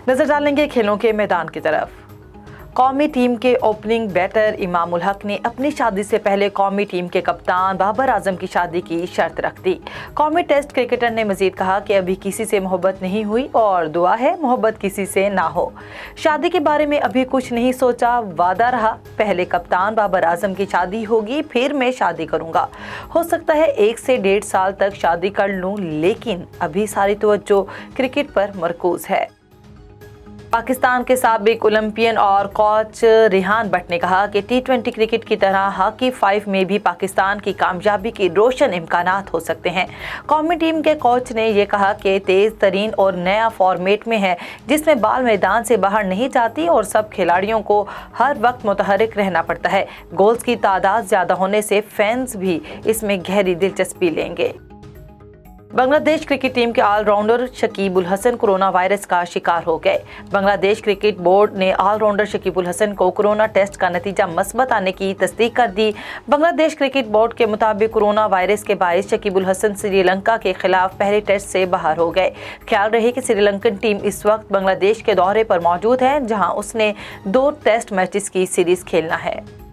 नजर डालेंगे खेलों के मैदान की तरफ। कौमी टीम के ओपनिंग बैटर इमाम उल हक ने अपनी शादी से पहले कौमी टीम के कप्तान बाबर आजम की शादी की शर्त रख दी। कौमी टेस्ट क्रिकेटर ने मजीद कहा कि अभी किसी से मोहब्बत नहीं हुई और दुआ है मोहब्बत किसी से ना हो। शादी के बारे में अभी कुछ नहीं सोचा, वादा रहा पहले कप्तान बाबर आजम की शादी होगी फिर मैं शादी करूंगा। हो सकता है 1 से 1.5 साल तक शादी कर लूं, लेकिन अभी सारी तवज्जो क्रिकेट पर मरकूज है। पाकिस्तान के साबिक ओलंपियन और कोच रिहान भट्ट ने कहा कि T20 क्रिकेट की तरह हॉकी 5 में भी पाकिस्तान की कामयाबी के रोशन इम्कानात हो सकते हैं। कौमी टीम के कोच ने यह कहा कि तेज़ तरीन और नया फॉर्मेट में है जिसमें बाल मैदान से बाहर नहीं जाती और सब खिलाड़ियों को हर वक्त मुतहरिक रहना पड़ता है। गोल्स की तादाद ज़्यादा होने से फैंस भी इसमें गहरी दिलचस्पी लेंगे। बांग्लादेश क्रिकेट टीम के ऑलराउंडर शकीब उल हसन कोरोना वायरस का शिकार हो गए। बांग्लादेश क्रिकेट बोर्ड ने ऑलराउंडर शकीब उल हसन को कोरोना टेस्ट का नतीजा मस्बत आने की तस्दीक कर दी। बांग्लादेश क्रिकेट बोर्ड के मुताबिक कोरोना वायरस के बायस शकीब उल हसन श्रीलंका के खिलाफ पहले टेस्ट से बाहर हो गए। ख्याल रहे कि श्रीलंकन टीम इस वक्त बांग्लादेश के दौरे पर मौजूद है, जहां उसने 2 टेस्ट मैचेस की सीरीज खेलना है।